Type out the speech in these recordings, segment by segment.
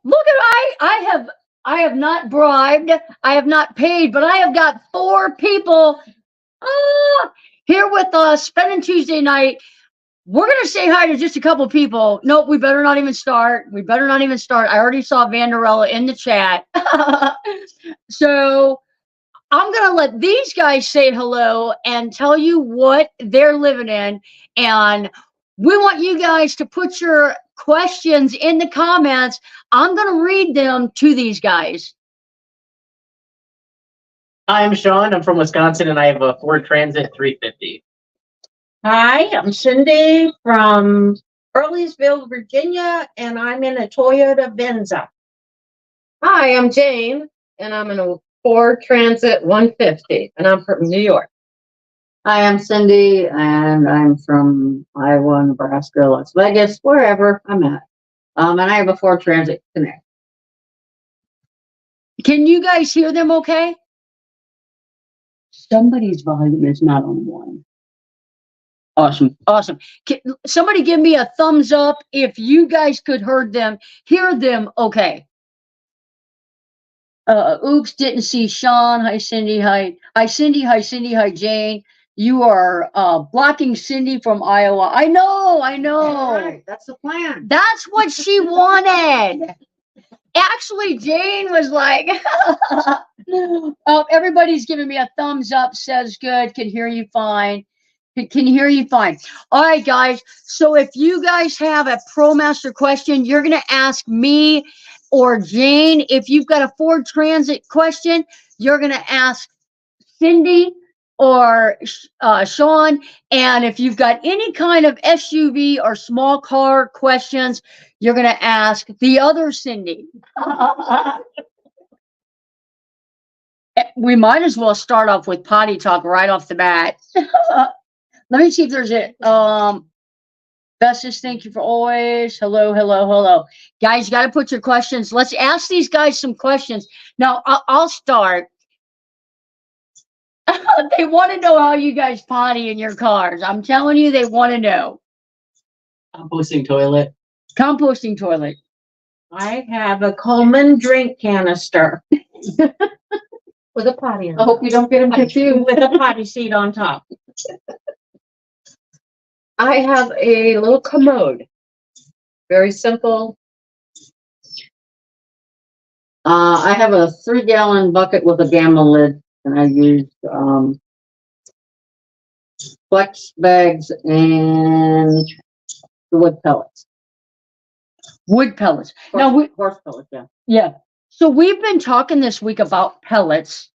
Look at I have not bribed, I have not paid, but I have got 4 people here with us spending Tuesday night. We're gonna say hi to just a couple people. Nope, we better not even start. We better not even start. I already saw Vanderella in the chat. So I'm gonna let these guys say hello and tell you what they're living in. And we want you guys to put your questions in the comments. I'm gonna read them to these guys. Hi, I'm Sean. I'm from Wisconsin, and I have a Ford Transit 350. Hi, I'm Cindy from Earlysville, Virginia, and I'm in a Toyota Venza. Hi, I'm Jane, and I'm in a Ford Transit 150, and I'm from New York. Hi, I'm Cindy, and I'm from Iowa, Nebraska, Las Vegas, wherever I'm at. And I have a Ford Transit Connect. Can you guys hear them okay? Somebody's volume is not on 1. Awesome. Awesome. Somebody give me a thumbs up if you guys could hear them okay. Oops, didn't see Sean. Hi, Cindy. Hi, Cindy. Hi, Cindy. Hi, Jane. You are blocking Cindy from Iowa. I know. Right, that's the plan. That's what she wanted. Actually, Jane was like, oh, everybody's giving me a thumbs up, says good, can hear you fine. Can hear you fine. All right, guys. So if you guys have a ProMaster question, you're going to ask me or Jane. If you've got a Ford Transit question, you're going to ask Cindy or Sean. And if you've got any kind of SUV or small car questions, you're going to ask the other Cindy. We might as well start off with potty talk right off the bat. Let me see if there's it. Bestest, thank you for always. Hello. Guys, you got to put your questions. Let's ask these guys some questions. Now, I'll start. They want to know how you guys potty in your cars. I'm telling you, they want to know. Composting toilet. Composting toilet. I have a Coleman drink canister With a potty I hope you don't get them confused. with a potty seat on top. I have a little commode. Very simple. I have a 3-gallon bucket with a gamma lid, and I use flex bags and wood pellets. Wood pellets. Now, Horse pellets, yeah. yeah. So we've been talking this week about pellets,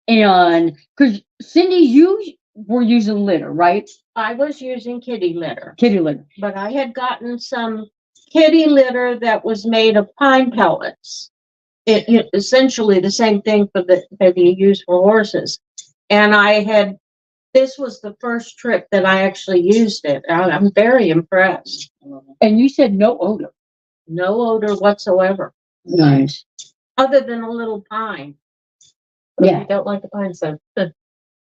and because Cindy, you were using litter, right? I was using kitty litter, Kitty litter. but I had gotten some kitty litter that was made of pine pellets. It essentially the same thing that you use for horses. And this was the first trip that I actually used it. I'm very impressed. And you said no odor. No odor whatsoever, Nice. other than a little pine. Yeah. You don't like the pine scent.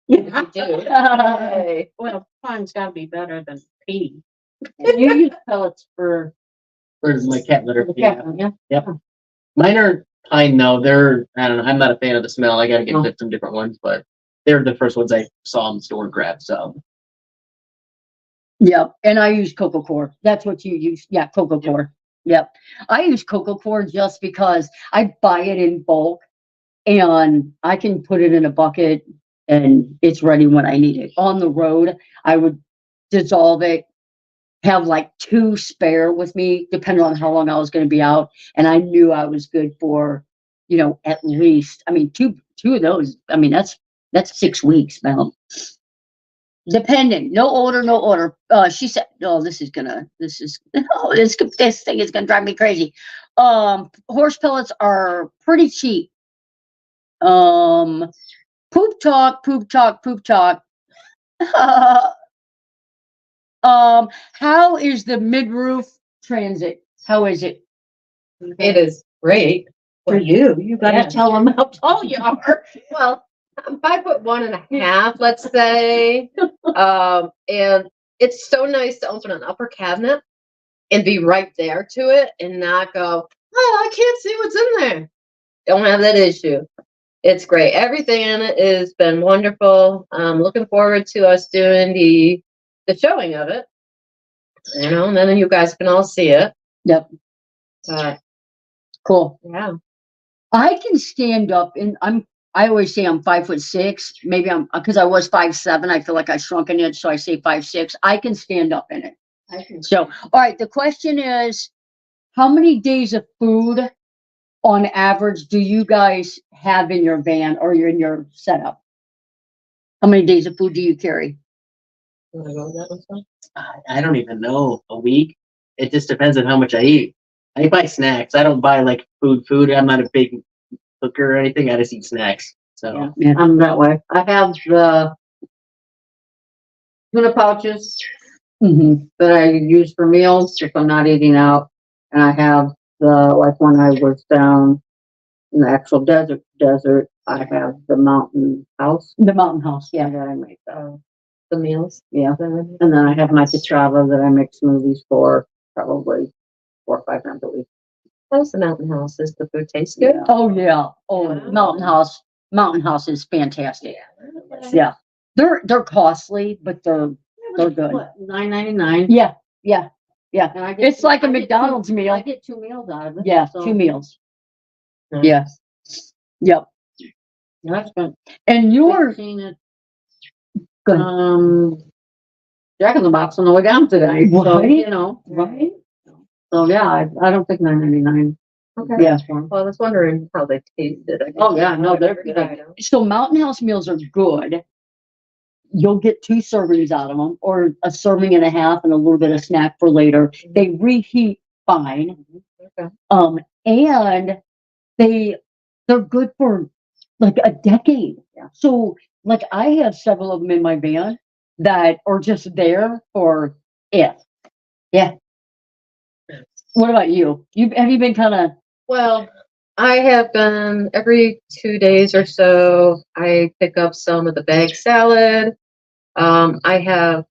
You do. Hey. Well, pine's got to be better than pea. And you use pellets for For my cat litter. the Yeah. cat, yeah? Yep. Mine are pine though. I don't know. I'm not a fan of the smell. I gotta get some different ones, but they're the first ones I saw in the store and grabbed. So Yep. And I use Coco Core. That's what you use. Yeah, Coco Core. Yep. I use Coco Core just because I buy it in bulk and I can put it in a bucket and it's ready when I need it. On the road, I would dissolve it, have like 2 spare with me, depending on how long I was going to be out. And I knew I was good for, at least, two of those. That's 6 weeks, man. Depending, no odor. She said, "Oh, this thing is gonna drive me crazy." Horse pellets are pretty cheap. Poop talk. How is the mid-roof Transit? How is it? It is great. For you, you got to Yeah. tell them how tall you are. Well, I'm 5'1.5", let's say. And it's so nice to open an upper cabinet and be right there to it and not go, oh, I can't see what's in there. Don't have that issue. It's great. Everything in it has been wonderful. I'm looking forward to us doing the showing of it. You know, and then you guys can all see it. Yep. Cool. Yeah. I can stand up and I always say I'm 5'6". Maybe because I was 5'7". I feel like I shrunk an inch, so I say 5'6". I can stand up in it. So, all right, the question is, how many days of food on average do you guys have in your van or in your setup? How many days of food do you carry? You wanna go with that one, Phil? I don't even know. A week? It just depends on how much I eat. I buy snacks. I don't buy like food. I'm not a big cooker or anything. I just eat snacks. So Yeah. I'm that way. I have the tuna pouches Mm-hmm. that I use for meals if I'm not eating out. And I have like when I was down in the actual desert, I have the mountain house. The mountain house, yeah. That I make that. The meals. Yeah. And then I have my cassava that I make smoothies for probably 4 or 5 times a week. How's the mountain house? Does the food taste good? Oh, yeah. Oh, Yeah. Mountain House is fantastic. Yeah. They're costly, but they're good. What, $9.99? Yeah, yeah, yeah. And I get It's like a I get McDonald's two- meal. I get 2 meals out of it. Yeah, so 2 meals. Nice. Yeah. Yep. I spent And you're seen it. good. Jack in the Box on the way down today. So, Right. you know, Right? so yeah, I don't think $9.99. Okay. Yeah. Well, I was wondering how they tasted. I guess Oh, yeah, no, they're every good. item. So Mountain House meals are good. You'll get 2 servings out of them, or a serving and a half and a little bit of snack for later. They reheat fine. Okay. And they're good for like a decade. Yeah. So like I have several of them in my van that are just there for if. Yeah. What about you? Have you been kind of Well, I have been every 2 days or so, I pick up some of the bag salad. I have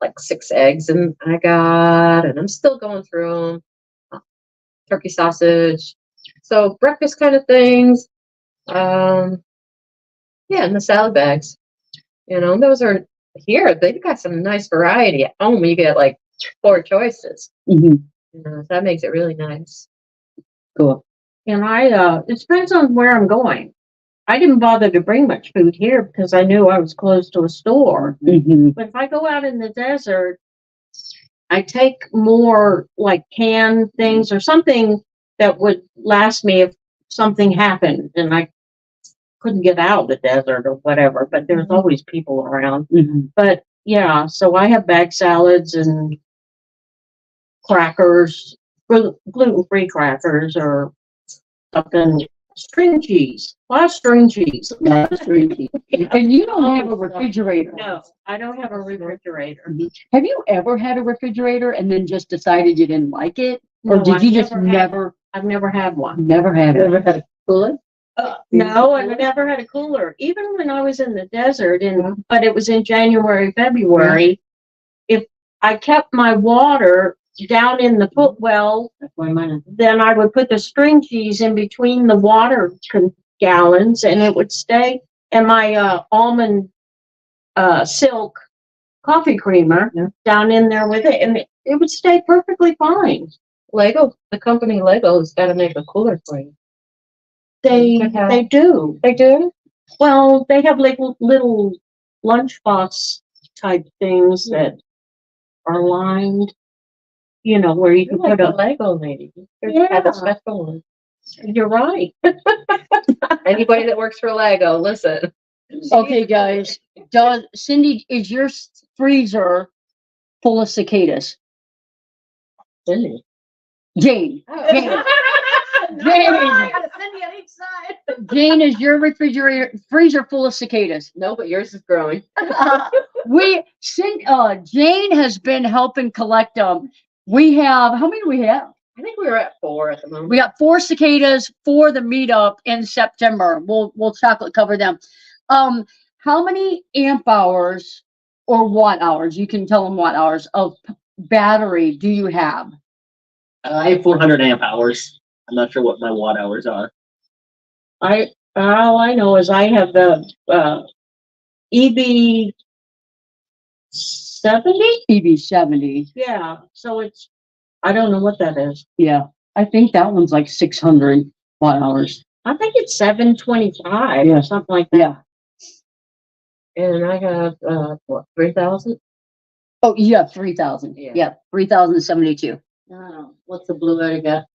like 6 eggs and and I'm still going through them. Turkey sausage. So breakfast kind of things. Yeah, and the salad bags. You know, those are here. They've got some nice variety. At home, you get like 4 choices. You know, that makes it really nice. cool? And it depends on where I'm going. I didn't bother to bring much food here because I knew I was close to a store. Mm-hmm. But if I go out in the desert, I take more like canned things or something that would last me if something happened and I couldn't get out of the desert or whatever, but there's always people around. Mm-hmm. But yeah, so I have bag salads and crackers, gluten-free crackers or something, string cheese, a lot of string cheese. And you don't have a refrigerator. No, I don't have a refrigerator. Have you ever had a refrigerator and then just decided you didn't like it? Or No, did I've you just never I've never had one. never had You it? ever had a cooler? No, I've never had a cooler. Even when I was in the desert but it was in January, February, if I kept my water down in the well, That's why mine is. then I would put the string cheese in between the water gallons and it would stay. And my almond silk coffee creamer down in there with it, and it would stay perfectly fine. Lego, the company Lego has got to make a cooler for you. They do. They do? Well, they have like little lunchbox type things that are lined, you know, where you You're can like put a Lego lady. You Yeah. have a special one. You're right. Anybody that works for Lego, listen. Okay, guys. Cindy, is your freezer full of cicadas? Cindy. Jane. Jane. Jane. Jane, is your freezer full of cicadas? No, but yours is growing. Jane has been helping collect them. We have, how many do we have? I think we were at 4 at the moment. We got 4 cicadas for the meetup in September. We'll chocolate cover them. How many amp hours or watt hours, you can tell them watt hours, of battery do you have? I have 400 amp hours. I'm not sure what my watt hours are. All I know is I have the, EB 70? EB70. Yeah, so it's, I don't know what that is. Yeah, I think that one's like 600 watt hours. I think it's 725 Yeah. or something like that. Yeah. And I have, what, 3,000? Oh, you have 3,000. Yeah. Yeah, 3,072. What's the Blue Eddy got?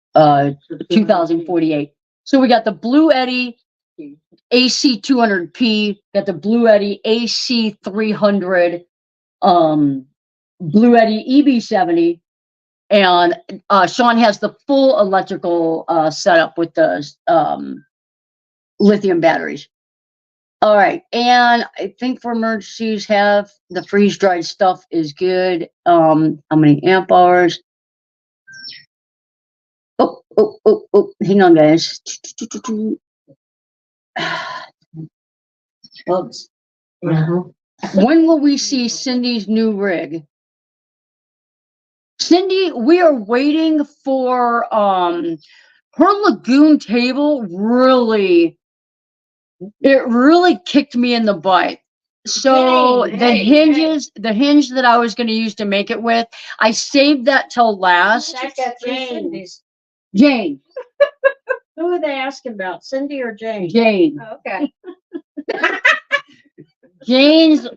2,048. So we got the Blue Eddy AC 200p, got the Blue Eddy AC 300, Blue Eddy EB70, and Sean has the full electrical setup with the lithium batteries. All right, and I think for emergencies, have the freeze dried stuff is good. How many amp hours? Oh, hang on, guys. Oops. When will we see Cindy's new rig? Cindy, we are waiting for her lagoon table really kicked me in the butt. So Dang, the hey, hinge that I was going to use to make it with, I saved that till last. That's Jane. Jane, Who are they asking about, Cindy or Jane? Jane, Okay. Jane's.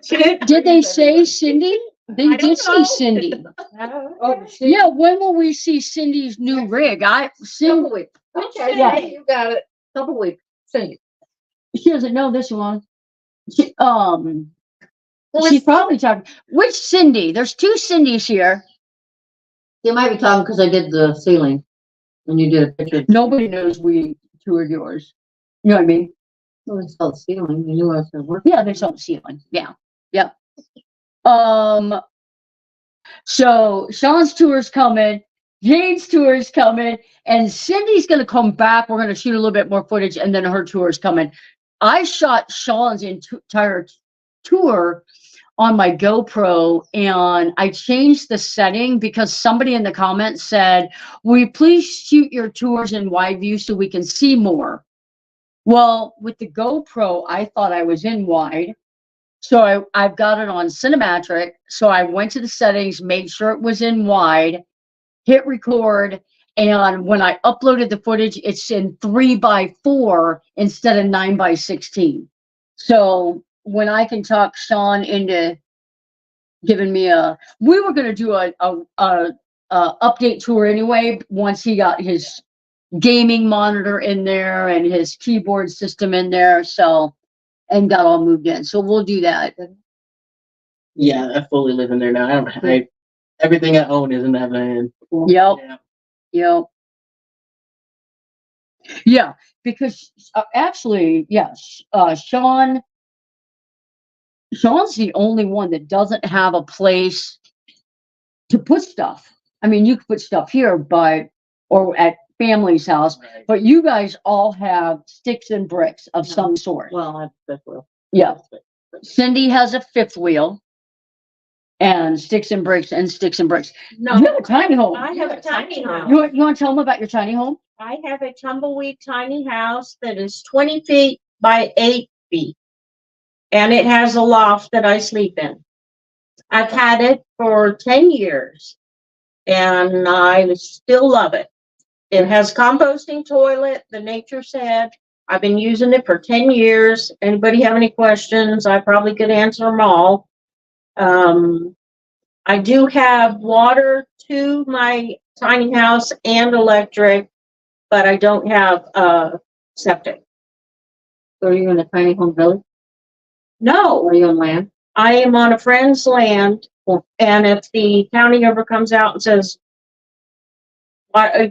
Did they say Cindy? They I don't did say know. Cindy. Oh, Yeah, when will we see Cindy's new rig? Cindy, couple weeks. Okay, Yeah. you got it. Couple weeks. Cindy. she doesn't know this one. She, Well, she's probably talking. Which Cindy? There's two Cindys here. You might be talking because I did the ceiling. When you did a picture. Nobody knows we toured yours. You know what I mean? Well, it's called ceiling. You knew I said work. Yeah, there's something ceiling. Yeah. Yep. So Sean's tour is coming, Jane's tour is coming, and Cindy's gonna come back. We're gonna shoot a little bit more footage, and then her tour is coming. I shot Sean's entire tour on my GoPro, and I changed the setting because somebody in the comments said, will you please shoot your tours in wide view so we can see more? Well, with the GoPro, I thought I was in wide. So I've got it on Cinematic. So I went to the settings, made sure it was in wide, hit record. And when I uploaded the footage, it's in 3x4 instead of 9x16. So when I can talk Sean into giving me we were going to do a update tour anyway, once he got his gaming monitor in there and his keyboard system in there. So, and got all moved in. So we'll do that. Yeah, I fully live in there now. Everything I own is in that van. Yep. Yeah. Yep. Yeah, because actually, yes, Sean's the only one that doesn't have a place to put stuff. I mean, you could put stuff here, or at family's house, Right. but you guys all have sticks and bricks of some sort. Well, that's fifth wheel. Yeah. Cindy has a fifth wheel and sticks and bricks and sticks and bricks. No, You have a tiny home. I have a tiny house. You want to tell them about your tiny home? I have a tumbleweed tiny house that is 20 feet by 8 feet. And it has a loft that I sleep in. I've had it for 10 years and I still love it. It has composting toilet, the nature said. I've been using it for 10 years. Anybody have any questions? I probably could answer them all. I do have water to my tiny house and electric, but I don't have septic. So are you in a tiny home village? No, Or are you on land? I am on a friend's land, and if the county ever comes out and says, "Why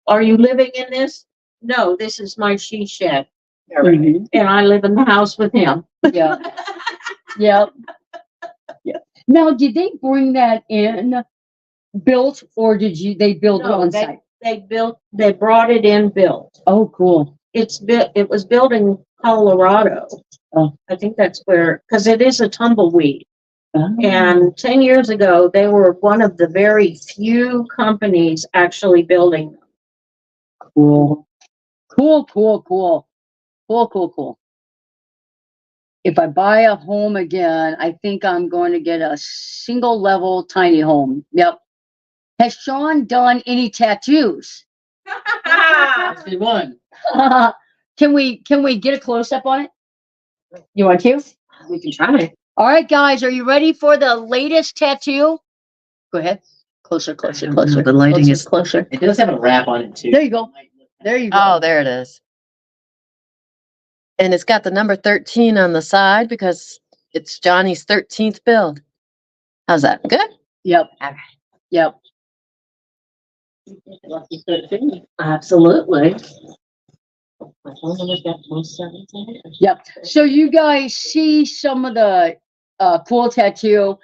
are you living in this?" No, this is my she shed, Mhm. and I live in the house with him. Yeah. Yep. Yeah. Now, did they bring that in built, or they build it No, on site? They brought it in built. Oh, cool. It was built in Colorado. Oh. I think that's where, because it is a tumbleweed. And 10 years ago, they were one of the very few companies actually building them. Cool. Cool, cool, cool. Cool, cool, cool. If I buy a home again, I think I'm going to get a single level tiny home. Yep. Has Sean done any tattoos? That's the one. Can we get a close up on it? You want to? We can try. All right, guys, are you ready for the latest tattoo? Go ahead. Closer, closer, closer. The lighting Closer, is closer. It does have a wrap on it too. There you go. There you go. Oh, there it is. And it's got the number 13 on the side because it's Johnny's 13th build. How's that? Good? Yep. Okay. Yep. Absolutely. Yep. So you guys see some of the cool tattoo.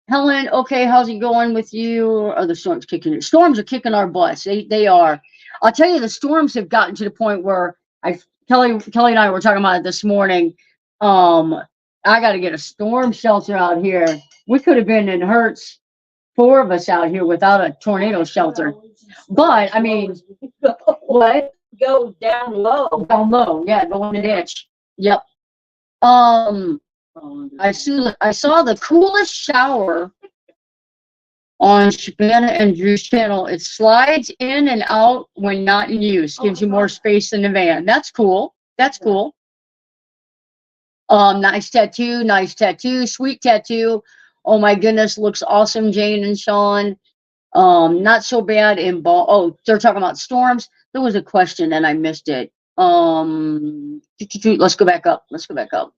Helen, okay, how's it going with you? Or are the storms kicking it? Storms are kicking our butts. They are. I'll tell you, the storms have gotten to the point where Kelly and I were talking about it this morning. I got to get a storm shelter out here. We could have been in Hertz, 4 of us out here without a tornado shelter. But I mean, what? Go down low. Down low, yeah, go in the ditch. Yep. I saw the coolest shower on Shabana and Drew's channel. It slides in and out when not in use. Gives you more space in the van. That's cool. That's cool. Nice tattoo, sweet tattoo. Oh my goodness, looks awesome, Jane and Sean. Not so bad in ball. Oh, they're talking about storms. There was a question and I missed it. Let's go back up. Let's go back up.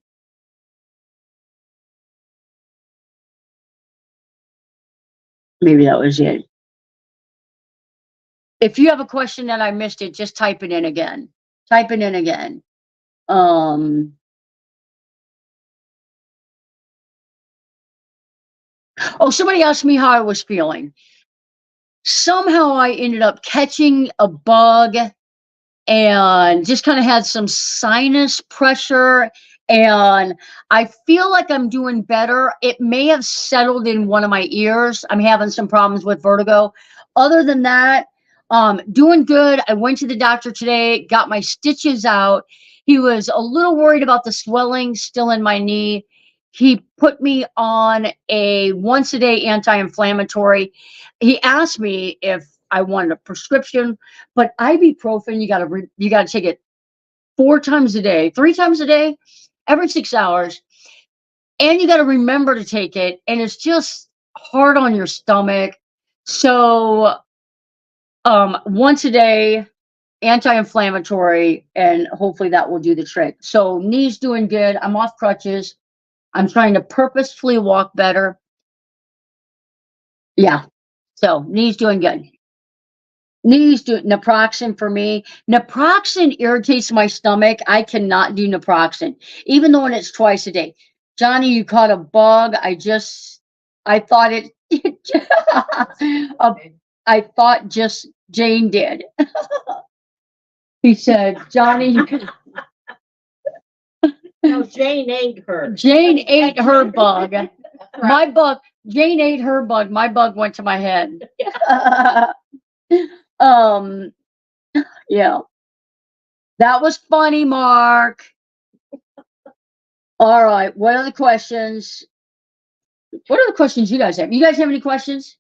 Maybe that was it. If you have a question that I missed it, just type it in again. Type it in again. Oh, somebody asked me how I was feeling. Somehow I ended up catching a bug and just kind of had some sinus pressure, and I feel like I'm doing better. It may have settled in one of my ears. I'm having some problems with vertigo. Other than that, doing good. I went to the doctor today, got my stitches out. He was a little worried about the swelling still in my knee. He put me on a once-a-day anti-inflammatory. He asked me if I wanted a prescription, but ibuprofen, you gotta take it 4 times a day, 3 times a day, every 6 hours, and you gotta remember to take it, and it's just hard on your stomach. So, once a day, anti-inflammatory, and hopefully that will do the trick. So knee's doing good. I'm off crutches. I'm trying to purposefully walk better. Yeah. So knee's doing good. Knees do naproxen for me. Naproxen irritates my stomach. I cannot do naproxen, even though when it's twice a day. Johnny, you caught a bug. I thought it. I thought just Jane did. He said, Johnny, you can. No, Jane ate her. Jane ate her bug. My bug. Jane ate her bug. My bug went to my head. Yeah. That was funny, Mark. All right. What are the questions? What are the questions you guys have? You guys have any questions?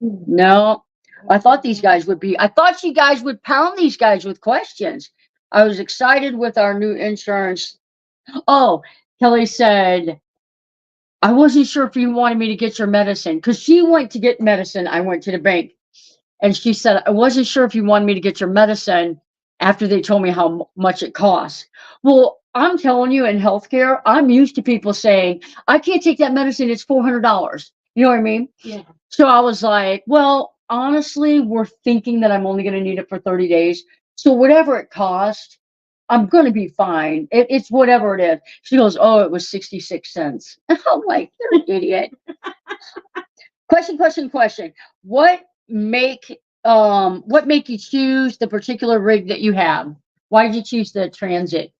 No. I thought you guys would pound these guys with questions. I was excited with our new insurance. Oh, Kelly said, I wasn't sure if you wanted me to get your medicine, because she went to get medicine. I went to the bank and she said, I wasn't sure if you wanted me to get your medicine after they told me how much it costs. Well, I'm telling you, in healthcare, I'm used to people saying, I can't take that medicine. It's $400. You know what I mean? Yeah. So I was like, well, honestly, we're thinking that I'm only going to need it for 30 days. So whatever it costs, I'm going to be fine. It's whatever it is. She goes, oh, it was 66 cents. I'm like, you're an idiot. Question. What make you choose the particular rig that you have? Why did you choose the Transit?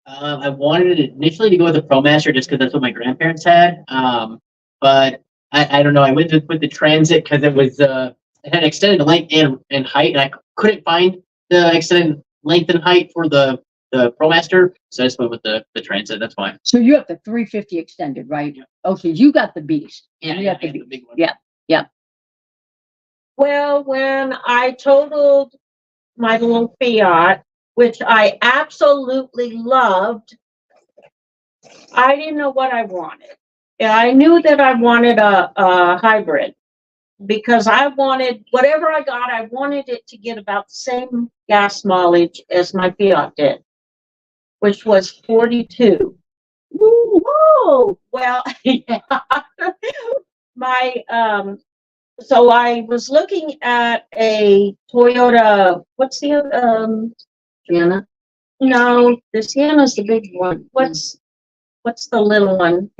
I wanted initially to go with the ProMaster just because that's what my grandparents had. But I don't know. I went with the Transit because it had extended length and height, and I couldn't find the extended length and height for the ProMaster, so I just went with the Transit. That's fine. So you have the 350 extended, right? Yeah. Okay, you got the beast. Yeah, You yeah, got the I got the beast. big one. Yeah. Well, when I totaled my little Fiat, which I absolutely loved, I didn't know what I wanted. And I knew that I wanted a hybrid because I wanted, whatever I got, I wanted it to get about the same gas mileage as my Fiat did, which was 42. Whoa! Well, yeah. So I was looking at a Toyota, what's the other, Sienna? no, the Sienna's the big one. What's the little one?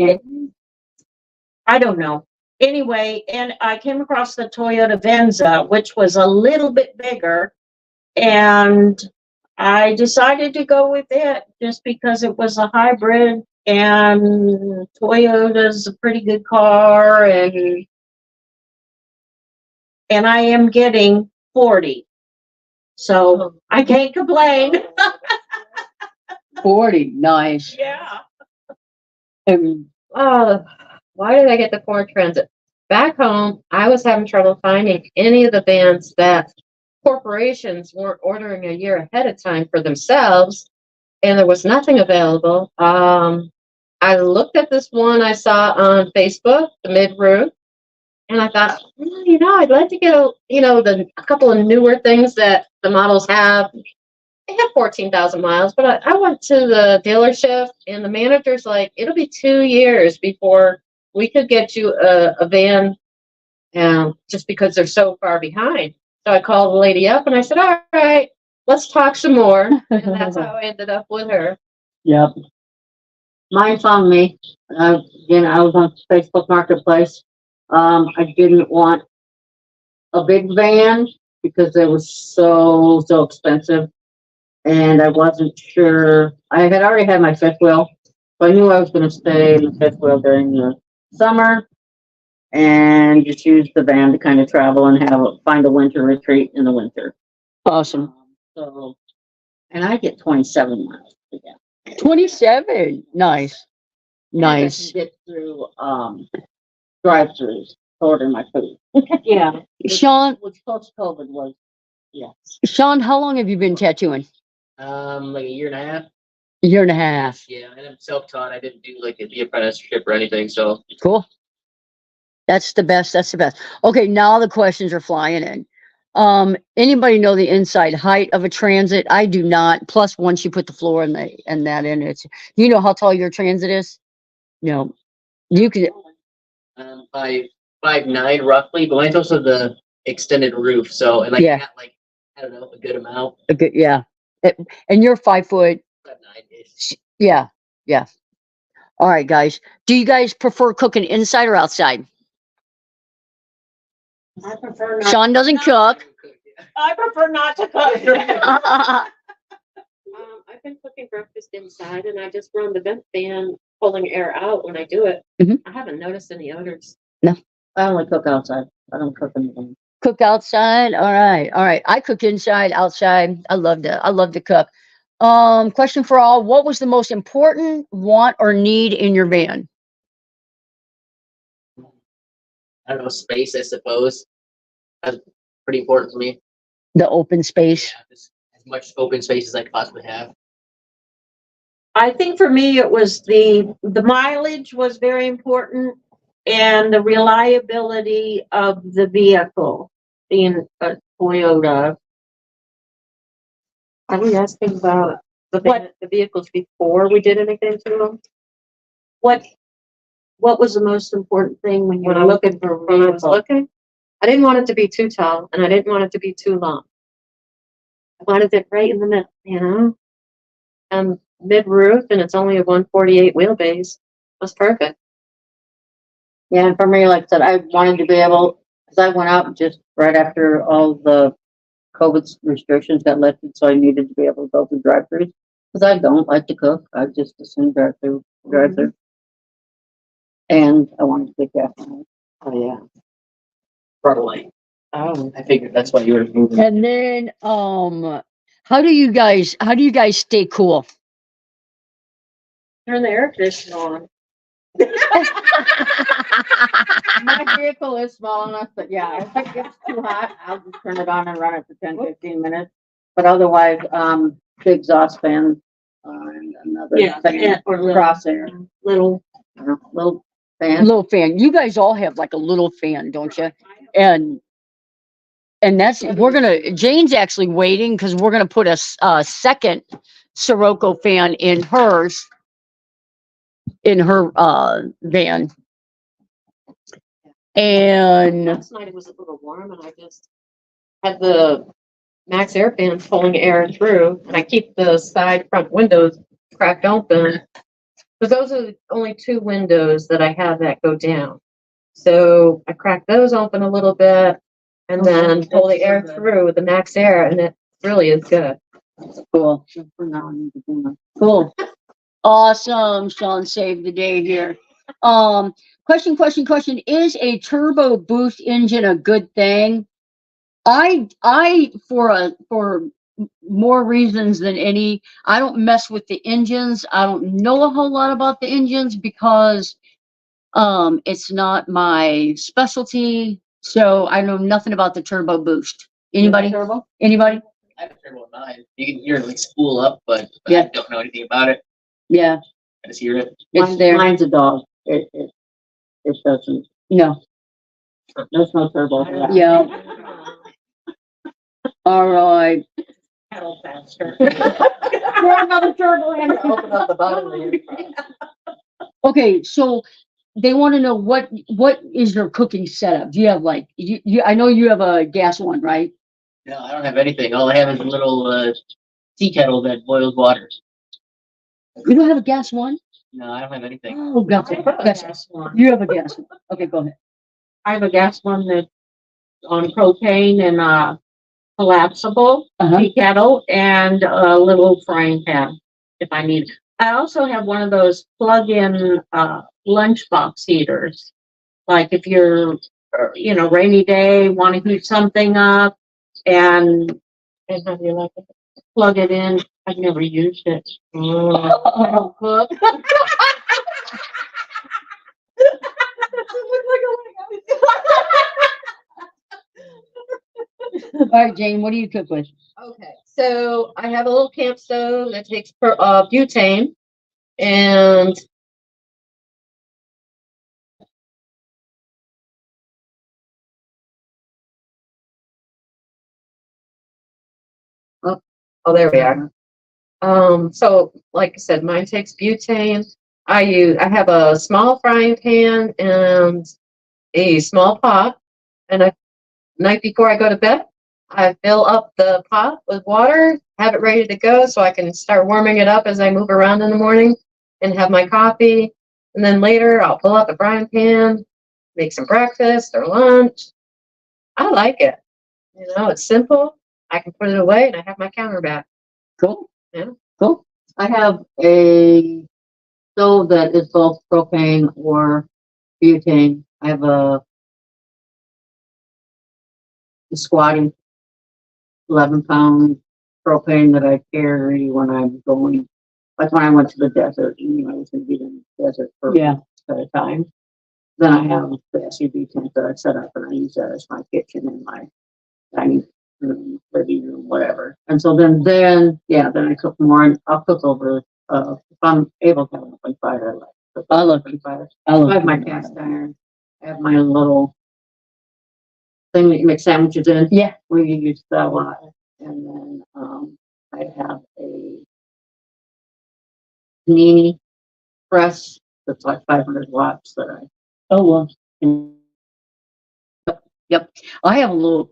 I don't know. Anyway, and I came across the Toyota Venza, which was a little bit bigger, and I decided to go with it just because it was a hybrid, and Toyota's a pretty good car, and I am getting 40. So I can't complain. 40, nice. Yeah. And Why did I get the Ford Transit? Back home, I was having trouble finding any of the vans that corporations weren't ordering a year ahead of time for themselves, and there was nothing available. I looked at this one I saw on Facebook, the mid-roof, and I thought, I'd like to get a couple of newer things that the models have. They have 14,000 miles, but I went to the dealership, and the manager's like, it'll be 2 years before we could get you a van, just because they're so far behind. So I called the lady up and I said, all right, let's talk some more. And that's how I ended up with her. Yep. Mine found me. Again, I was on Facebook Marketplace. I didn't want a big van because they were so expensive. And I wasn't sure. I had already had my fifth wheel, so I knew I was going to stay in the fifth wheel during the summer and just use the van to kind of travel and find a winter retreat in the winter. Awesome. So, and I get 27 miles to get. 27, nice. And I Nice. can get through drive-throughs to order my food. Yeah. Sean, Which post-COVID was, yes. Sean, how long have you been tattooing? Like a year and a half. A year and a half. Yeah, and I'm self-taught. I didn't do like the apprenticeship or anything, so Cool. That's the best. That's the best. Okay, now the questions are flying in. Anybody know the inside height of a Transit? I do not. Plus, once you put the floor and that in, it's, you know how tall your Transit is? No, you can. 5'9" roughly, but mine's also the extended roof, so and like Yeah. got, like I don't know, a good amount. Okay, yeah. And you're 5 foot. 5'9"-ish. Yeah, yeah. All right, guys. Do you guys prefer cooking inside or outside? I prefer not. Sean doesn't cook. I prefer not to cook. I've been cooking breakfast inside, and I just run the vent fan pulling air out when I do it. Mhm. I haven't noticed any odors. I only cook outside. I don't cook in the van. Cook outside. All right. All right. I cook inside, outside. I love to cook. Question for all. What was the most important want or need in your van? I don't know, space, I suppose. That's pretty important to me. The open space. Yeah, just as much open space as I could possibly have. I think for me, it was the mileage was very important and the reliability of the vehicle being a Toyota. Are we asking about What? the vehicles before we did anything to them? What was the most important thing when you When were I looking for a When I was vehicle? looking, I didn't want it to be too tall, and I didn't want it to be too long. I wanted it right in the middle, mid-roof, and it's only a 148 wheelbase. Was perfect. Yeah, and for me, like I said, I wanted to be able, because I went out just right after all the COVID restrictions got lifted, so I needed to be able to go through drive-throughs. Cause I don't like to cook. I just assume drive through. And I wanted to get gas. Oh, yeah. Probably. Oh, I figured that's why you were moving. And then, how do you guys stay cool? Turn the air conditioner on. My vehicle is small enough, but yeah, if it gets too hot, I'll just turn it on and run it for 10-15 minutes. But otherwise, the exhaust fan, and another fan, or little, crosshair, little. little fan. Little fan. You guys all have like a little fan, don't you? And that's, Jane's actually waiting because we're gonna put a second Sirocco fan in her van. And last night it was a little warm and I just had the Max Air fan pulling air through and I keep the side front windows cracked open. Because those are the only two windows that I have that go down. So I crack those open a little bit and then pull the air through with the Max Air and it really is good. cool. For now, I need to do my. Cool. Awesome. Sean saved the day here. Question. Is a turbo boost engine a good thing? For more reasons than any, I don't mess with the engines. I don't know a whole lot about the engines because it's not my specialty. So I know nothing about the turbo boost. Anybody? Anybody? I have a turbo in mine. You can hear it like spool up, but I Yeah. don't know anything about it. Yeah, I just hear it. it's there. Mine's a dog. It doesn't, No. there's no turbo for that. Yeah. All right. Pedal faster. Throw another turbo in, open up the bottom of it. Okay, so they want to know what is your cooking setup? Do you have like you I know you have a gas one, right? No, I don't have anything. All I have is a little tea kettle that boils water. You don't have a gas one? No, I don't have anything. Oh, gotcha. I have a Gotcha. gas one. You have a gas one. Okay, go ahead. I have a gas one that's on propane and collapsible Uh-huh. tea kettle and a little frying pan if I need. I also have one of those plug-in lunchbox heaters. Like if you're, rainy day, want to heat something up and how do you like it? Plug it in. I've never used it. Oh, Cook. all right, Jane, what do you cook with? Okay, so I have a little camp stove that takes butane and oh, there we are. So like I said, mine takes butane. I have a small frying pan and a small pot, and night before I go to bed, I fill up the pot with water, have it ready to go so I can start warming it up as I move around in the morning and have my coffee. And then later I'll pull out the frying pan, make some breakfast or lunch. I like it. It's simple. I can put it away and I have my counter back. Cool. Yeah. Cool. I have a stove that is both propane or butane. I have a squatty 11-pound propane that I carry when I'm going. Like when I went to the desert, I was going to be in the desert for Yeah. a time. Then I have the SUV tent that I set up and I use that as my kitchen and my dining room, living room, whatever. And so then I cook more and I'll cook over, if I'm able to have an open fire. I love open fire. I I love have my cast iron. I have my little thing that you make sandwiches in. Yeah. We use that a lot. And then, I have a panini press that's like 500 watts that I. Oh, well. Yep. I have a little,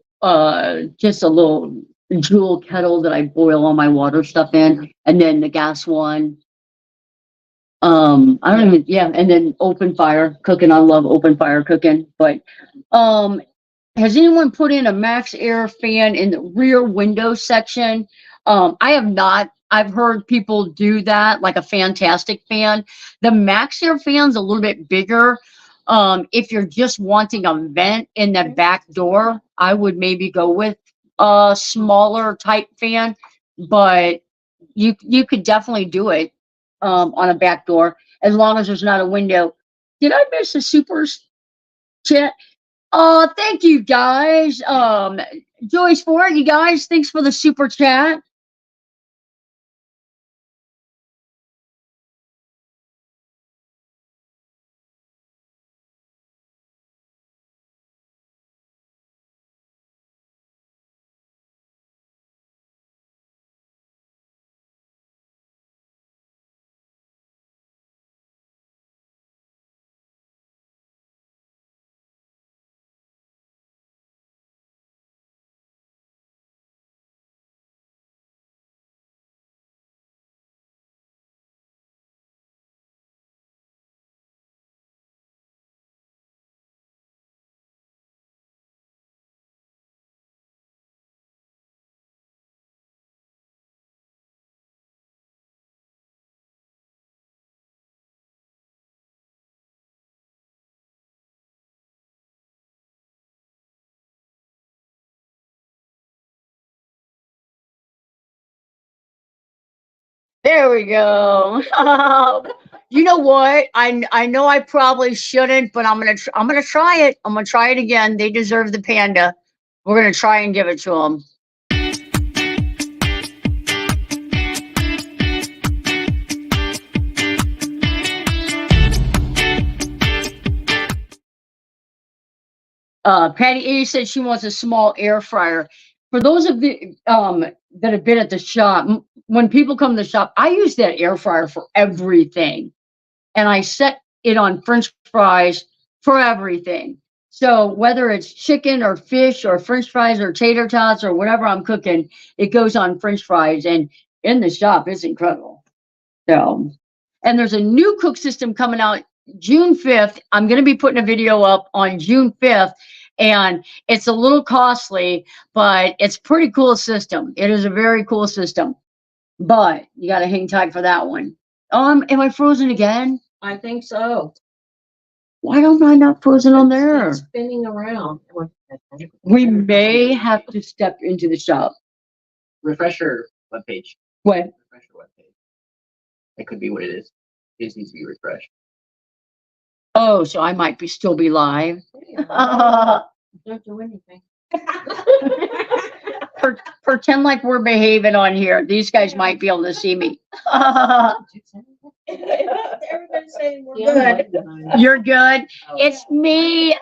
just a little jewel kettle that I boil all my water stuff in, and then the gas one. I don't even, yeah, and then open fire cooking. I love open fire cooking, but, has anyone put in a Max Air fan in the rear window section? I have not. I've heard people do that, like a Fantastic fan. The Maxxair fan's a little bit bigger. If you're just wanting a vent in the back door, I would maybe go with a smaller type fan, but you could definitely do it on a back door as long as there's not a window. Did I miss a super chat? Thank you guys. Joyce Ford, you guys, thanks for the super chat. There we go. You know what? I know I probably shouldn't, but I'm gonna try it. I'm gonna try it again. They deserve the panda. We're gonna try and give it to them. Patty A said she wants a small air fryer. For those of the that have been at the shop, when people come to the shop, I use that air fryer for everything, and I set it on French fries for everything. So whether it's chicken or fish or French fries or tater tots or whatever I'm cooking, it goes on French fries, and in the shop, it's incredible. So, and there's a new cook system coming out June 5th. I'm going to be putting a video up on June 5th, and it's a little costly, but it's pretty cool system. It is a very cool system, but you got to hang tight for that one. Am I frozen again? I think so. Why am I not frozen on there? It's spinning around. We may have to step into the shop. Refresh your webpage. When? Refresh your webpage. That could be what it is. It just needs to be refreshed. Oh, so I might still be live. Don't do anything. Pretend like we're behaving on here. These guys might be able to see me. Everybody's saying we're Yeah. good. You're good. It's me.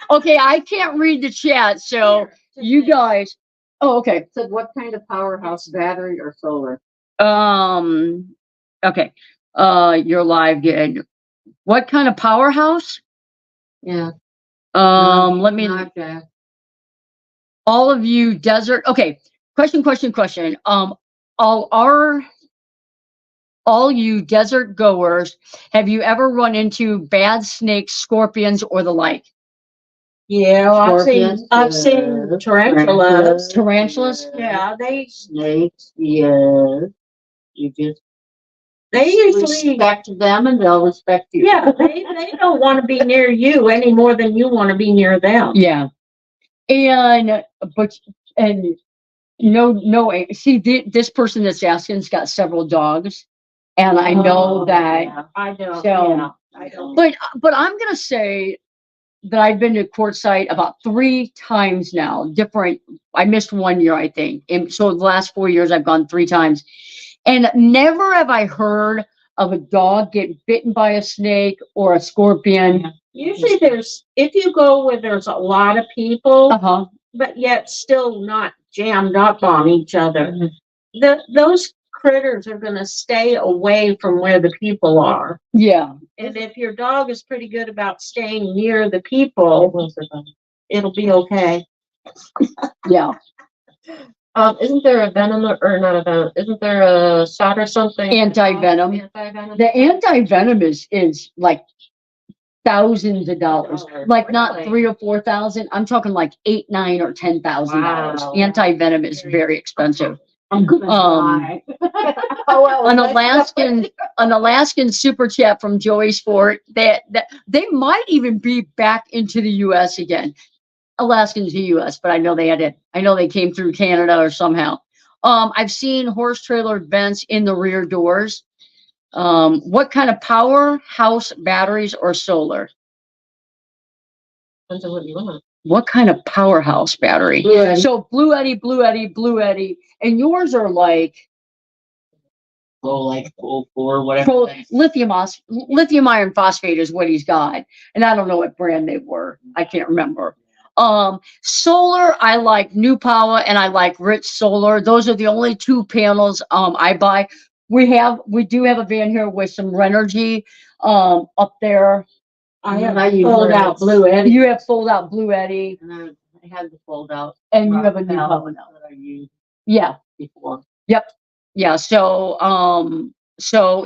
Okay, I can't read the chat, so you guys. Oh, okay. Said what kind of powerhouse, battery or solar? Okay. You're live. Good. What kind of powerhouse? Yeah. Let me. Okay. All of you desert. Okay. Question. All you desert goers, have you ever run into bad snakes, scorpions, or the like? Yeah, Scorpions, I've seen yes. tarantulas. Tarantulas? Yeah, Snakes, yes. You just they usually, respect them and they'll respect you. yeah, they don't want to be near you any more than you want to be near them. Yeah. And no. See, this person that's asking's got several dogs, and I know Oh, that. yeah. I don't, So- yeah, I don't. But I'm gonna say that I've been to Quartzsite about 3 times now. Different. I missed 1 year, I think. And so the last 4 years, I've gone 3 times, and never have I heard of a dog get bitten by a snake or a scorpion. Usually if you go where there's a lot of people, Uh-huh. but yet still not jammed up on each other, Mm-hmm. those critters are gonna stay away from where the people are. Yeah. And if your dog is pretty good about staying near the people, it'll be okay. Yeah. Isn't there a venom or not a venom? Isn't there a shot or something? Anti-venom. Anti-venom? The anti-venom is like thousands of dollars. Oh, Like not really? 3 or 4,000. I'm talking like 8, 9, or $10,000. Wow. Anti-venom is very expensive. I'm gonna Um, die. Oh, well, An that's- Alaskan super chat from Joey Sport that they might even be back into the US again. Alaskan to US, but I know they came through Canada or somehow. I've seen horse trailer vents in the rear doors. What kind of power, house, batteries, or solar? Depends on what you want. What kind of powerhouse battery? Blue Eddy. So Blue Eddy, and yours are like Well, like 04, whatever. pro lithium iron phosphate is what he's got, and I don't know what brand they were. I can't remember. Solar, I like New Power and I like Rich Solar. Those are the only two panels I buy. We do have a van here with some Renergy up there. I And have I use pulled out Reds. Blue Eddy. You have fold out Blue Eddy, And I had the fold out. and you have a New rock Power pallet now. that I used Yeah. before. Yeah, so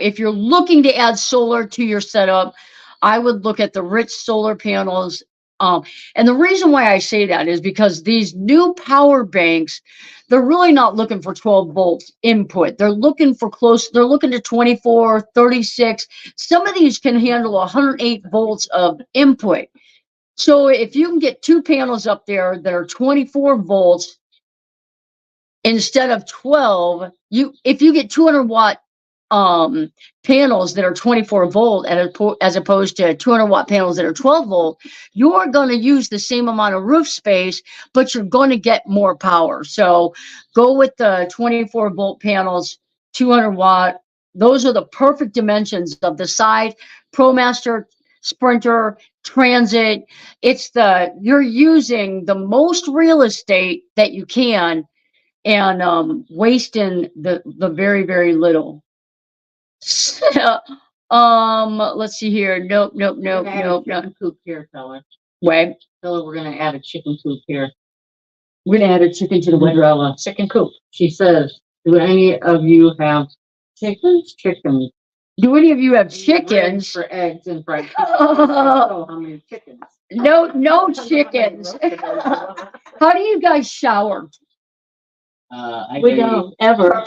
if you're looking to add solar to your setup, I would look at the Rich solar panels. And the reason why I say that is because these new power banks, they're really not looking for 12 volts input. They're looking to 24, 36. Some of these can handle 108 volts of input. So if you can get two panels up there that are 24 volts, instead of 12, if you get 200-watt panels that are 24 volt as opposed to 200-watt panels that are 12 volt, you're going to use the same amount of roof space, but you're going to get more power. So go with the 24 volt panels, 200 watt. Those are the perfect dimensions of the side ProMaster, Sprinter, Transit. You're using the most real estate that you can and wasting the very, very little. Let's see here. Nope. We're gonna add a chicken coop here, fella. Wait, Fella, we're gonna add a chicken coop here. we're gonna add a chicken to the window. Cinderella. Chicken coop. She says, do any of you have chickens? Chickens. Do any of you have Raised chickens? for eggs and fried chicken. So how many chickens? No chickens. How do you guys shower? We don't ever.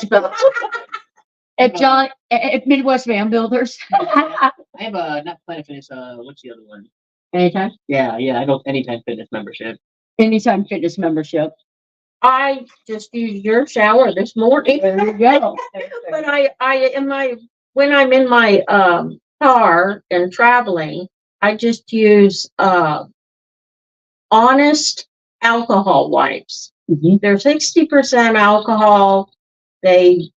At Midwest Van Builders? I have a, not Planet Fitness, what's the other one? Anytime? Yeah, I don't, Anytime Fitness membership. Anytime Fitness membership. I just used your shower this morning. There you go. But when I'm in my car and traveling, I just use Honest alcohol wipes. Mhm. They're 60% alcohol. They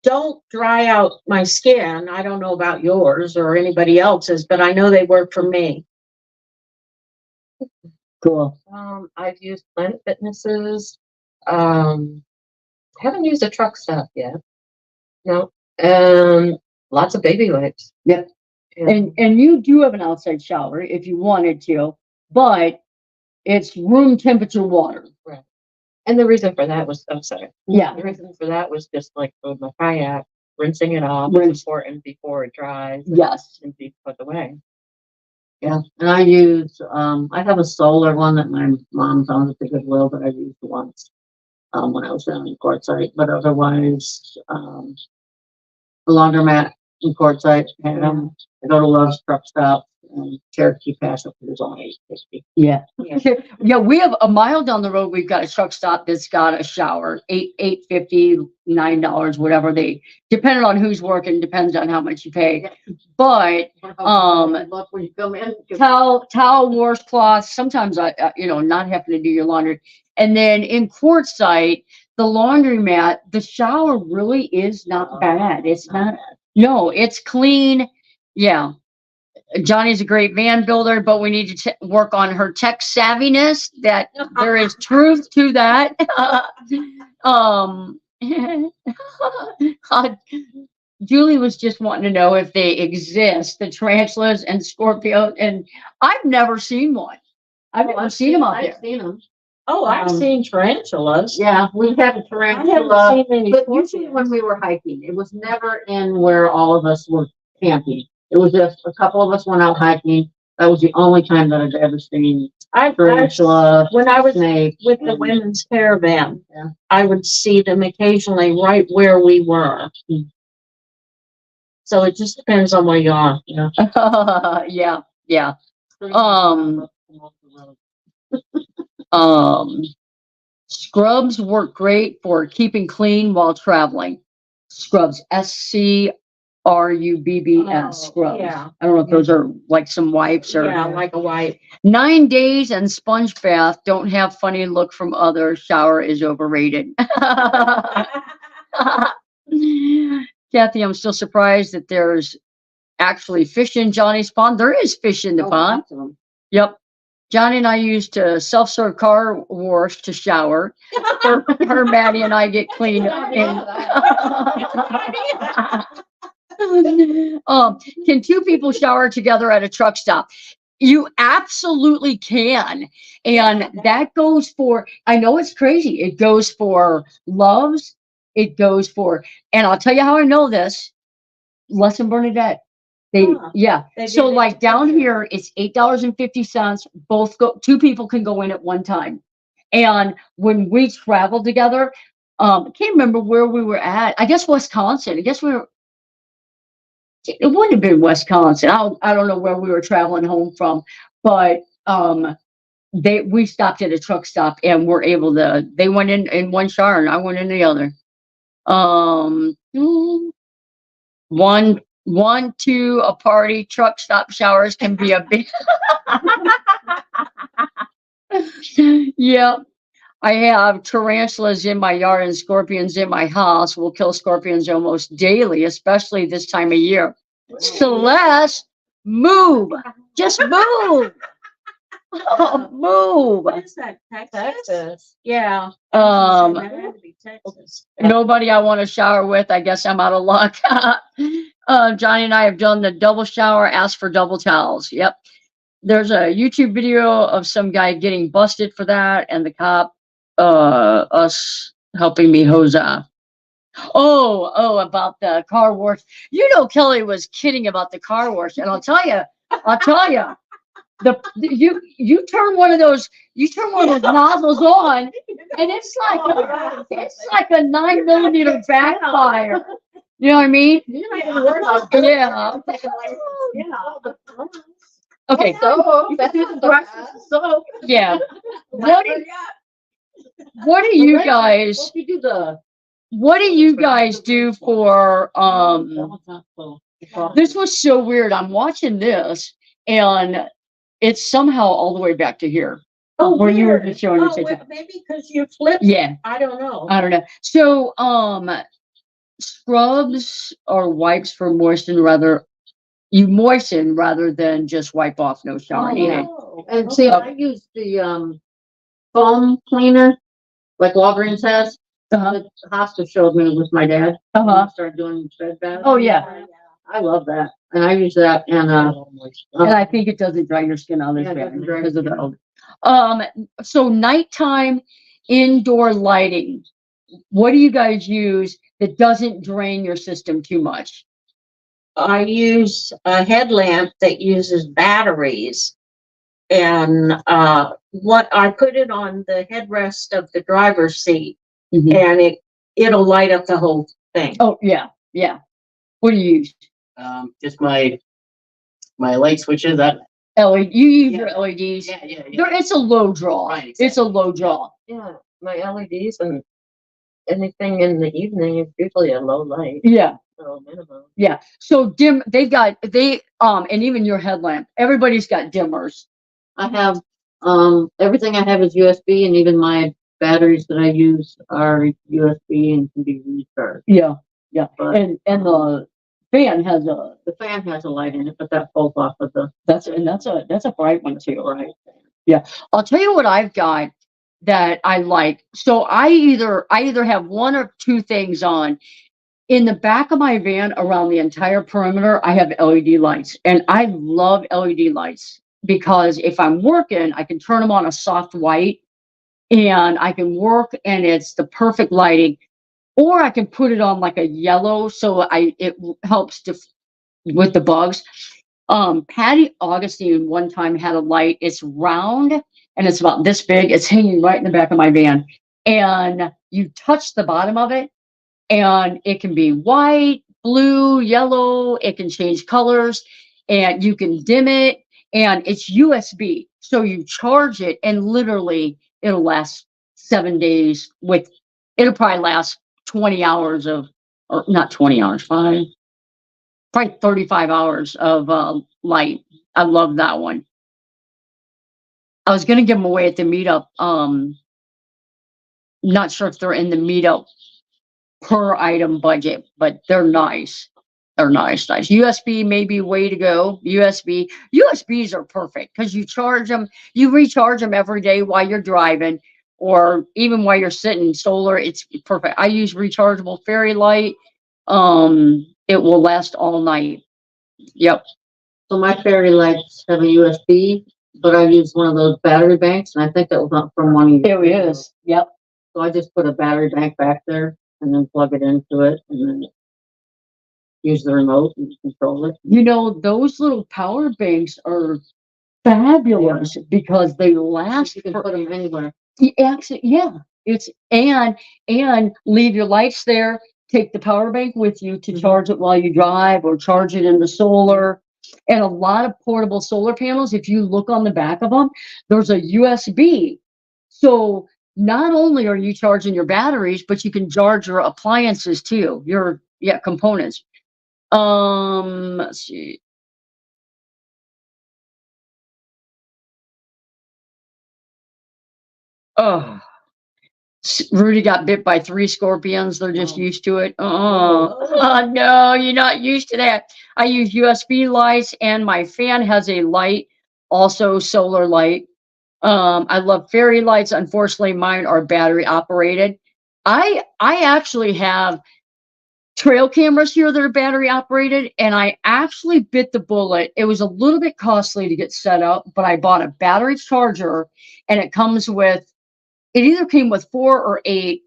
don't dry out my skin. I don't know about yours or anybody else's, but I know they work for me. Cool. I've used Planet Fitnesses. Haven't used a truck stop yet. No. Lots of baby wipes. Yep. Yeah. And you do have an outside shower if you wanted to, but it's room temperature water. And the reason for that was, I'm sorry. Yeah. The reason for that was just like with my kayak, rinsing it off Rinse. before it dries Yes. and be put away. Yeah, and I use, I have a solar one that my mom found at the Goodwill that I used once, when I was down in Quartzsite, but otherwise, the laundromat in Quartzsite, and I go to Love's Truck Stop and Cherokee Pass up there's only $8.50. Yeah. Yeah. Yeah, we have a mile down the road, we've got a truck stop that's got a shower, $8.50, $9, whatever depending on who's working, depends on how much you pay. But Look when you come in. towel, washcloth, sometimes not having to do your laundry. And then in Quartzsite, the laundromat, the shower really is not bad. It's not, no, it's clean. Yeah. Johnny's a great van builder, but we need to work on her tech savviness. That there is truth to that. Julie was just wanting to know if they exist, the tarantulas and Scorpio, and I've never seen one. I've never seen them out I've there. seen them. Oh, I've seen tarantulas. Yeah, we have a I haven't tarantula, seen any. but usually when we were hiking, it was never in where all of us were camping. It was just a couple of us went out hiking. That was the only time that I've ever seen tarantula, when I was snake. with the women's caravan, Yeah. I would see them occasionally right where we were. Hmm. So it just depends on where you are. Yeah. Yeah, yeah. Scrubs work great for keeping clean while traveling. Scrubs, SCRUBBS, Oh, scrubs. yeah. I don't know if those are like some wipes or. Yeah, like a wipe. 9 days and sponge bath. Don't have funny look from others. Shower is overrated. Kathy, I'm still surprised that there's actually fish in Johnny's pond. There is fish in the pond. Yep. Johnny and I used to self-serve car wash to shower. Her, Maddie, and I get clean. Can two people shower together at a truck stop? You absolutely can. And that goes for, I know it's crazy. It goes for Loves. It goes for, and I'll tell you how I know this. Les and Bernadette. They, Huh. yeah. They So did it like down together. here, it's $8.50. Both go, two people can go in at one time. And when we traveled together, I can't remember where we were at. I guess Wisconsin. I guess we were, it wouldn't have been Wisconsin. I don't know where we were traveling home from, but we stopped at a truck stop and were able to, they went in one shower and I went in the other. One, two, a party, truck stop showers can be a big. Yeah. I have tarantulas in my yard and scorpions in my house. We'll kill scorpions almost daily, especially this time of year. Celeste, move. Just move. Move. What is that, Texas? Texas. Yeah. Um, That had to be Texas. Nobody I want to shower with. I guess I'm out of luck. Johnny and I have done the double shower, ask for double towels. Yep. There's a YouTube video of some guy getting busted for that and the cop, us helping me hose off. Oh, about the car wash. You know, Kelly was kidding about the car wash. And I'll tell you, you turn one of those nozzles on and it's like a 9mm backfire. You know what I mean? Yeah. Okay. So, Yeah. What do you guys do for this was so weird. I'm watching this and it's somehow all the way back to here. Oh, Where you were weird. just showing us. Oh, well, maybe because you flipped. Yeah, I don't know. I don't know. So, scrubs or wipes for you moisten rather than just wipe off, no shower Oh, needed. Oh, And see, I use the foam cleaner, like Walgreens has. Uh-huh. That Hosta showed me with my dad. When Uh-huh. I started doing bed bath. Oh, yeah. I love that, and I use that. And And I think it doesn't dry your skin out as Yeah, it bad doesn't dry because of your the. So nighttime indoor lighting. What do you guys use that doesn't drain your system too much? I use a headlamp that uses batteries. And what I put it on the headrest of the driver's seat Mhm. and it'll light up the whole thing. Oh, yeah, yeah. What do you use? Just my light switches. That LED. You use your LEDs. yeah. It's a low draw. Right, It's a low draw. yeah, my LEDs and anything in the evening is usually a low light, Yeah, so minimum. yeah. So dim. And even your headlamp. Everybody's got dimmers. I have everything I have is USB, and even my batteries that I use are USB and can be recharged. Yeah, yeah. But- And the fan has a The fan has a light in it, but that pulls off of the that's a bright one too. right. I'll tell you what I've got that I like. So I either have one or two things on. In the back of my van around the entire perimeter, I have LED lights. And I love LED lights because if I'm working, I can turn them on a soft white and I can work and it's the perfect lighting. Or I can put it on like a yellow so it helps with the bugs. Patty Augustine one time had a light. It's round and it's about this big. It's hanging right in the back of my van. And you touch the bottom of it, and it can be white, blue, yellow. It can change colors, and you can dim it. And it's USB. So you charge it, and literally it'll last 7 days it'll probably last 20 hours or not 20 hours, probably 35 hours of light. I love that one. I was going to give them away at the meetup. Not sure if they're in the meetup per item budget, but they're nice. They're nice. USB may be way to go. USBs are perfect because you charge them, you recharge them every day while you're driving, or even while you're sitting. Solar, it's perfect. I use rechargeable fairy light. It will last all night. Yep. So my fairy lights have a USB, but I use one of those battery banks, and I think that was not from one of you. There it is. Yep. So I just put a battery bank back there and then plug it into it and then use the remote and control it. You know, those little power banks are fabulous because they last You can put them anywhere. Yeah, and leave your lights there. Take the power bank with you to charge it while you drive, or charge it in the solar. And a lot of portable solar panels, if you look on the back of them, there's a USB. So not only are you charging your batteries, but you can charge your appliances too, your components. Let's see. Oh, Rudy got bit by 3 scorpions. They're just used to it. No, you're not used to that. I use USB lights, and my fan has a light, also solar light. I love fairy lights. Unfortunately, mine are battery operated. I actually have trail cameras here that are battery operated, and I actually bit the bullet. It was a little bit costly to get set up, but I bought a battery charger, and it either came with 4 or 8.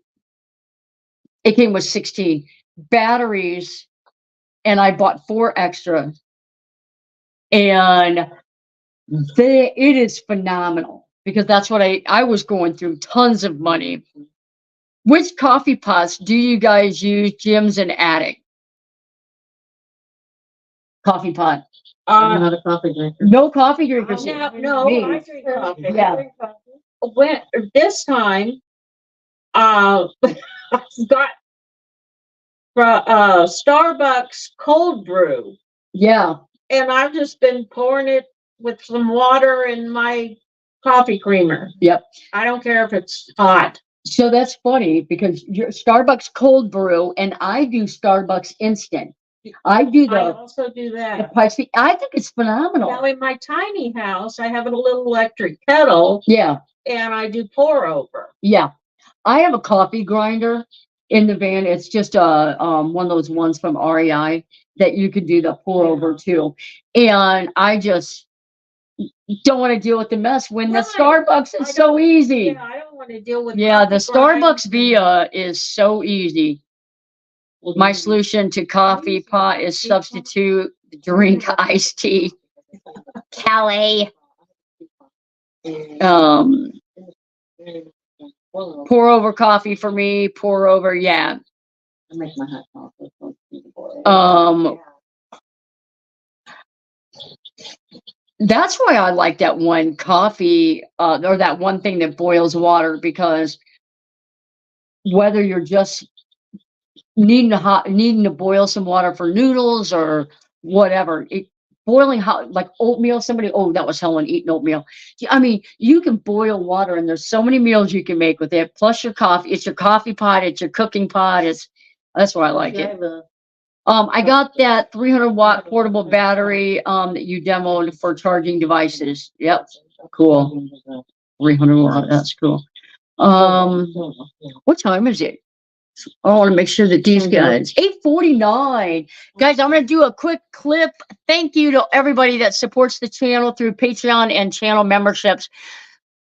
It came with 16 batteries, and I bought 4 extra. And it is phenomenal because that's what I was going through tons of money. Which coffee pots do you guys use, Jim's and Attic? Coffee pot. I'm not a coffee drinker. No coffee drinkers. No, Me. I drink coffee. Yeah. I drink coffee. This time, I've got Starbucks cold brew, Yeah. and I've just been pouring it with some water in my coffee creamer. Yep. I don't care if it's hot. So that's funny because your Starbucks cold brew, and I do Starbucks instant. I do I the also do that. spicy. I think it's phenomenal. Now, in my tiny house, I have a little electric kettle, Yeah. and I do pour over. Yeah. I have a coffee grinder in the van. It's just one of those ones from REI that you could do the pour over too. And I just don't want to deal with the mess when the Right. Starbucks I is so don't- easy. Yeah, I don't want to deal with. Yeah, the coffee grinds Starbucks and- Via is so easy. My solution to coffee pot is substitute drink iced tea. Kelly. Pour over coffee for me, pour over, yeah. I make my hot coffee. That's why I like that one coffee, or that one thing that boils water, because whether you're just needing to boil some water for noodles or whatever, boiling hot, like oatmeal, that was Helen eating oatmeal. I mean, you can boil water, and there's so many meals you can make with it, plus your coffee. It's your coffee pot, it's your cooking pot. That's why I like it. I got that 300-watt portable battery that you demoed for charging devices. Yep, cool. 300 watt. That's cool. What time is it? I want to make sure that these guys. 8:49. Guys, I'm going to do a quick clip. Thank you to everybody that supports the channel through Patreon and channel memberships.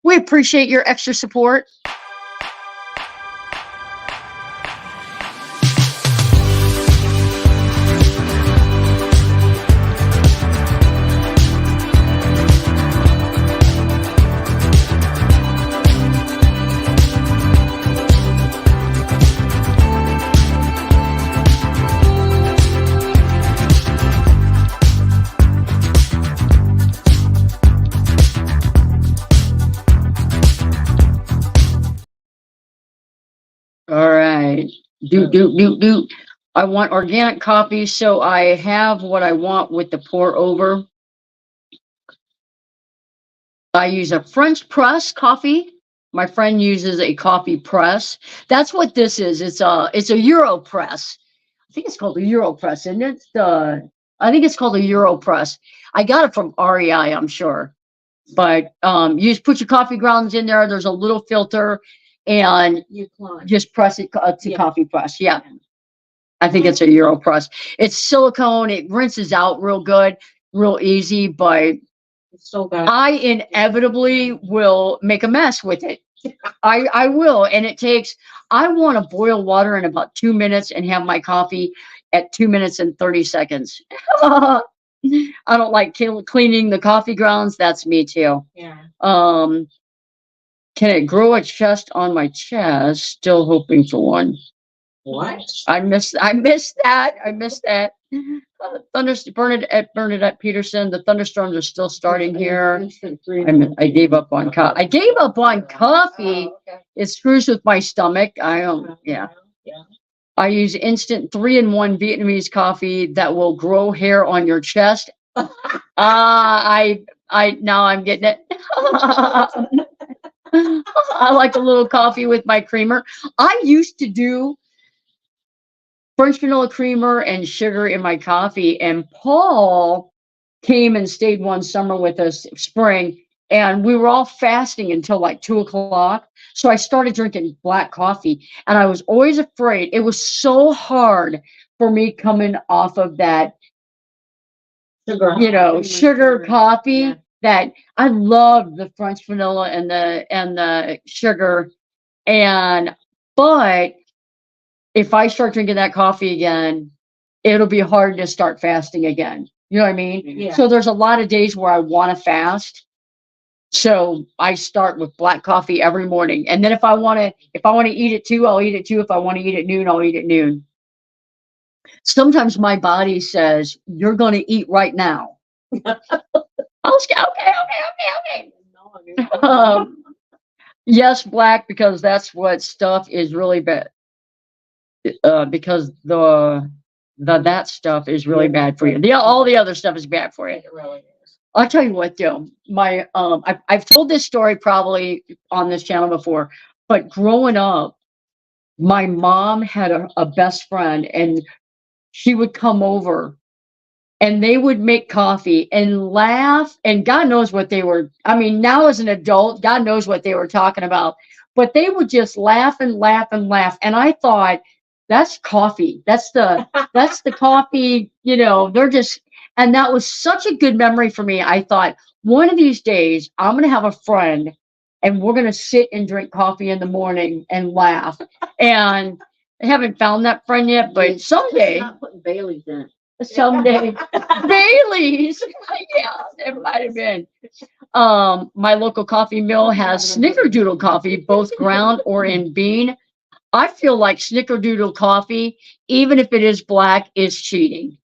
We appreciate your extra support. right. Do. I want organic coffee, so I have what I want with the pour over. I use a French press coffee. My friend uses a coffee press. That's what this is. It's a Euro press. I think it's called a Euro press, isn't it? I think it's called a Euro press. I got it from REI, I'm sure. But you just put your coffee grounds in there. There's a little filter, and You climb. just press it to Yeah. coffee press. Yeah. I think it's a Euro press. It's silicone. It rinses out real good, real easy, but It's so bad. I inevitably will make a mess with it. I will. And I want to boil water in about 2 minutes and have my coffee at 2 minutes and 30 seconds. I don't like cleaning the coffee grounds. That's me too. Yeah. Can it grow a chest on my chest? Still hoping for one. What? I missed that. Bernadette Peterson. The thunderstorms are still starting here. I gave up on coffee. I gave up on coffee. Oh, okay. It screws with my stomach. Yeah. I use instant 3-in-1 Vietnamese coffee that will grow hair on your chest. Now I'm getting it. I like a little coffee with my creamer. I used to do French vanilla creamer and sugar in my coffee. And Paul came and stayed one summer with us, spring, and we were all fasting until like 2 o'clock. So I started drinking black coffee, and I was always afraid. It was so hard for me coming off of that, Sugar. sugar coffee. Yeah. That I loved the French vanilla and the sugar, but if I start drinking that coffee again, it'll be hard to start fasting again. You know what I mean? Yeah. So there's a lot of days where I want to fast. So I start with black coffee every morning. And then if I want to eat it too, I'll eat it too. If I want to eat at noon, I'll eat at noon. Sometimes my body says, you're going to eat right now. I'll say, okay. Yes, black, because that's what stuff is really bad. Because that stuff is really bad for you. All the other stuff is bad for you. It really is. I'll tell you what, though. I've told this story probably on this channel before, but growing up, my mom had a best friend, and she would come over, and they would make coffee and laugh, and God knows what they were. I mean, now as an adult, God knows what they were talking about, but they would just laugh and laugh and laugh. And I thought, that's coffee. That's the coffee, and that was such a good memory for me. I thought, one of these days, I'm going to have a friend, and we're going to sit and drink coffee in the morning and laugh. And I haven't found that friend yet, but someday. Not putting Bailey's in it. Someday. Bailey's. Yeah, it might have been. My local coffee mill has Snickerdoodle coffee, both ground or in bean. I feel like Snickerdoodle coffee, even if it is black, is cheating.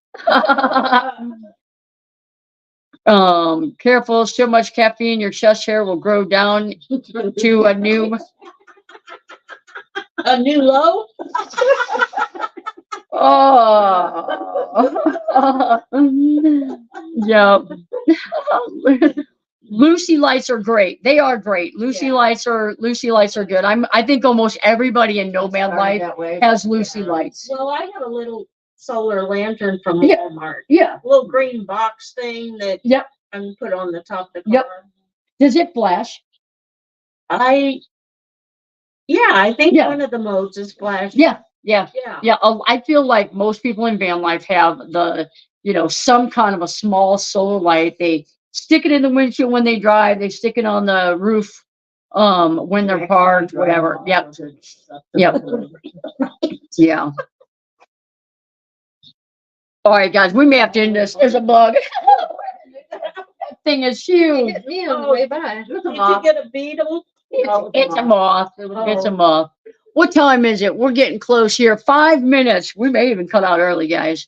Careful, so much caffeine, your chest hair will grow down to a new low? Oh, yeah. Lucy lights are great. They are great. Lucy lights are good. I think almost everybody in No Man Life has Lucy lights. Well, I have a little solar lantern from Yeah. Walmart. Yeah. A little green box thing that Yep. I can put on the top of the Yep. car. Does it flash? I think Yeah. one of the modes is flash. Yeah. Yeah. Yeah. Yeah. I feel like most people in van life have some kind of a small solar light. They stick it in the windshield when they drive. They stick it on the roof when they're parked, whatever. Yep. Yep. Yeah. All right, guys, we may have to end this. There's a bug. That thing is huge. Hit me on the way by. Did you get a beetle? It's a moth. It's a moth. What time is it? We're getting close here. 5 minutes. We may even cut out early, guys.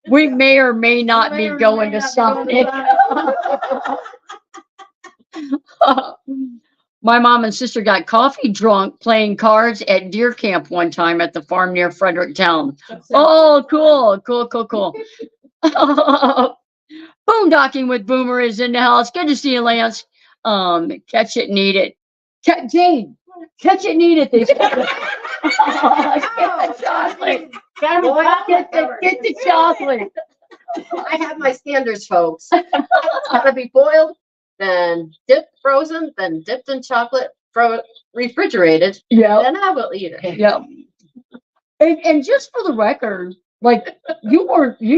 We may or may not be going to Sonic. My mom and sister got coffee drunk playing cards at deer camp one time at the farm near Fredericktown. Oh, cool, cool, cool, cool. Boondocking with Boomer is in the house. Good to see you, Lance. Catch it and eat it. Jane, catch it and eat it. They said. Get the chocolate. Get the chocolate. I have my standards, folks. It's gotta be boiled, then dipped, frozen, then dipped in chocolate, refrigerated, Yeah. then I will eat it. Yeah. And just for the record, like you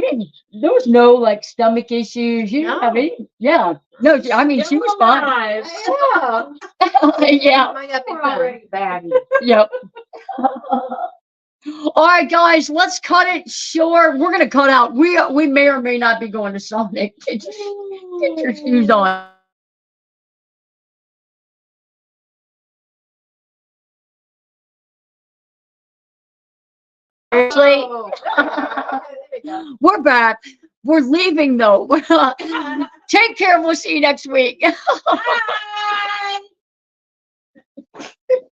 didn't, there was no like stomach issues. You didn't have No. any, yeah. No, I mean, she was fine. Alive. Yeah. Yeah, Might not be We're fun. already bad. yep. All right, guys, let's cut it short. We're gonna cut out. We may or may not be going to Sonic. Get your shoes on. Seriously, Oh. There we go. we're back. We're leaving though. Take care. We'll see you next week.